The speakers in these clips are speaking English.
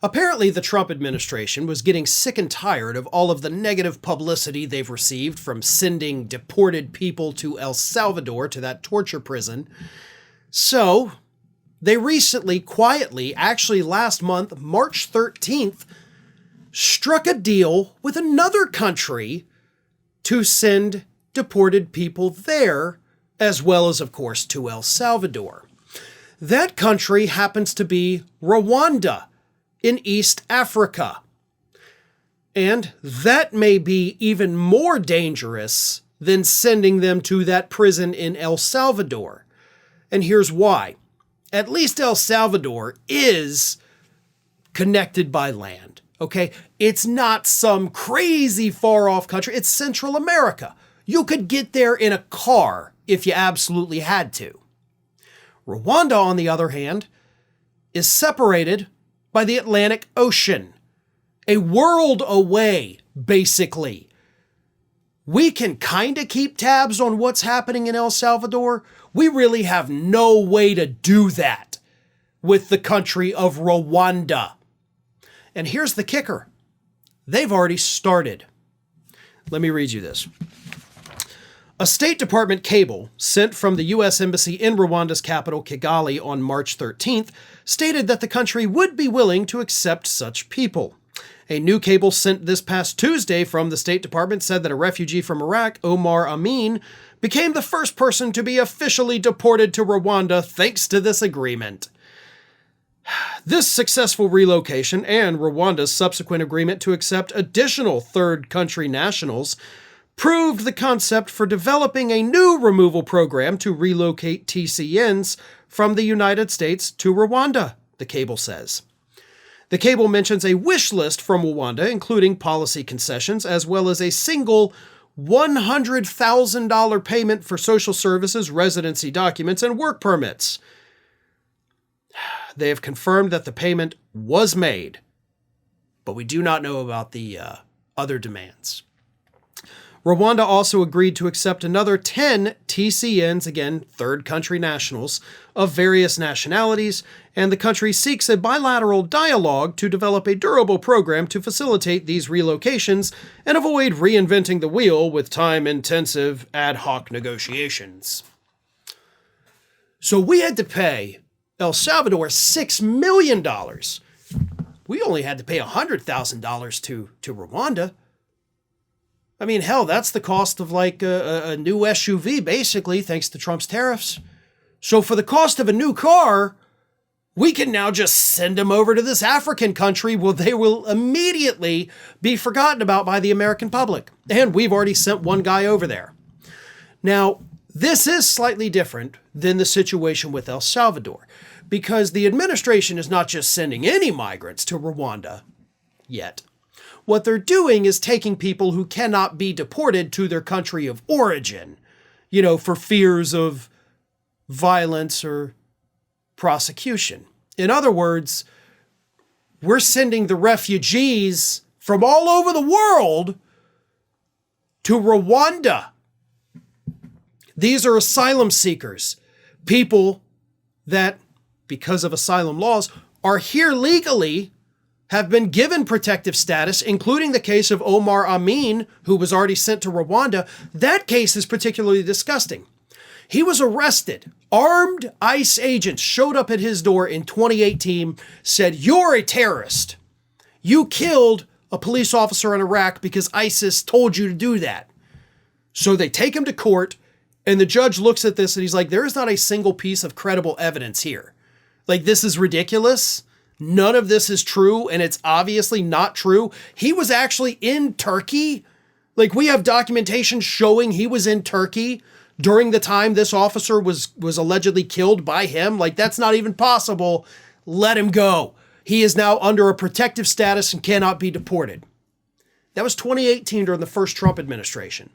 Apparently, the Trump administration was getting sick and tired of all of the negative publicity they've received from sending deported people to El Salvador, to that torture prison. So, they recently, quietly, actually last month, March 13th, struck a deal with another country to send deported people there, as well as, of course, to El Salvador. That country happens to be Rwanda in East Africa. And that may be even more dangerous than sending them to that prison in El Salvador. And here's why. At least El Salvador is connected by land, okay? It's not some crazy far-off country. It's Central America. You could get there in a car if you absolutely had to. Rwanda, on the other hand, is separated by the Atlantic Ocean, a world away, basically. We can kind of keep tabs on what's happening in El Salvador. We really have no way to do that with the country of Rwanda. And here's the kicker. They've already started. Let me read you this. A State Department cable sent from the U.S. Embassy in Rwanda's capital, Kigali, on March 13th stated that the country would be willing to accept such people. A new cable sent this past Tuesday from the State Department said that a refugee from Iraq, Omar Amin, became the first person to be officially deported to Rwanda thanks to this agreement. This successful relocation and Rwanda's subsequent agreement to accept additional third country nationals proved the concept for developing a new removal program to relocate TCNs from the United States to Rwanda, the cable says. The cable mentions a wish list from Rwanda, including policy concessions, as well as a single $100,000 payment for social services, residency documents, and work permits. They have confirmed that the payment was made, but we do not know about the other demands. Rwanda also agreed to accept another 10 TCNs, again, third country nationals, of various nationalities, and the country seeks a bilateral dialogue to develop a durable program to facilitate these relocations and avoid reinventing the wheel with time-intensive ad hoc negotiations. So we had to pay El Salvador $6 million. We only had to pay $100,000 to Rwanda. I mean, hell, that's the cost of like a new SUV, basically, thanks to Trump's tariffs. So for the cost of a new car, we can now just send them over to this African country where they will immediately be forgotten about by the American public. And we've already sent one guy over there. Now, this is slightly different than the situation with El Salvador, because the administration is not just sending any migrants to Rwanda yet. What they're doing is taking people who cannot be deported to their country of origin, for fears of violence or prosecution. In other words, we're sending the refugees from all over the world to Rwanda. These are asylum seekers, people that, because of asylum laws, are here legally, have been given protective status, including the case of Omar Amin, who was already sent to Rwanda. That case is particularly disgusting. He was arrested. Armed ICE agents showed up at his door in 2018, said, "You're a terrorist. You killed a police officer in Iraq because ISIS told you to do that." So they take him to court, and the judge looks at this and he's like, there is not a single piece of credible evidence here. Like, this is ridiculous. None of this is true, and it's obviously not true. He was actually in Turkey. Like, we have documentation showing he was in Turkey during the time this officer was allegedly killed by him. Like, that's not even possible. Let him go. He is now under a protective status and cannot be deported. That was 2018 during the first Trump administration.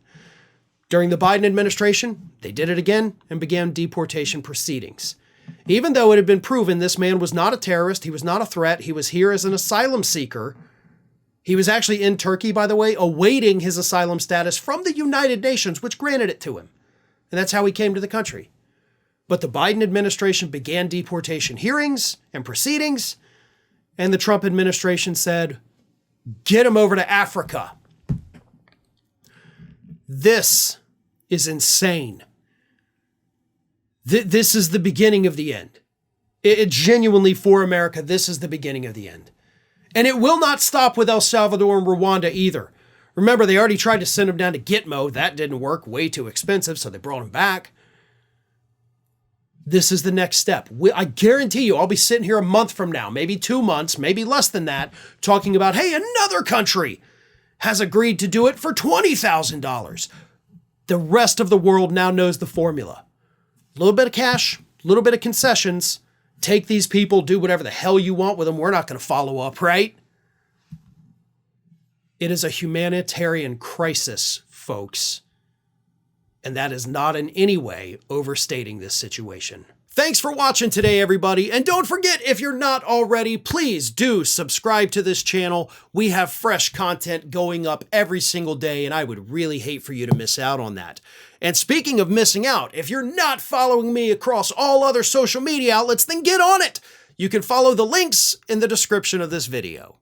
During the Biden administration, they did it again and began deportation proceedings. Even though it had been proven this man was not a terrorist, he was not a threat, he was here as an asylum seeker. He was actually in Turkey, by the way, awaiting his asylum status from the United Nations, which granted it to him. And that's how he came to the country. But the Biden administration began deportation hearings and proceedings, And the Trump administration said, get them over to Africa. This is insane. This is the beginning of the end. It genuinely, for America, this is the beginning of the end. And it will not stop with El Salvador and Rwanda either. Remember, they already tried to send them down to Gitmo. That didn't work. Way too expensive, so they brought them back. This is the next step. I guarantee you, I'll be sitting here a month from now, maybe 2 months, maybe less than that, talking about, hey, another country has agreed to do it for $20,000. The rest of the world now knows the formula. A little bit of cash, a little bit of concessions. Take these people, do whatever the hell you want with them. We're not going to follow up, right? It is a humanitarian crisis, folks. And that is not in any way overstating this situation. Thanks for watching today, everybody. And don't forget, if you're not already, please do subscribe to this channel. We have fresh content going up every single day, and I would really hate for you to miss out on that. And speaking of missing out, if you're not following me across all other social media outlets, then get on it. You can follow the links in the description of this video.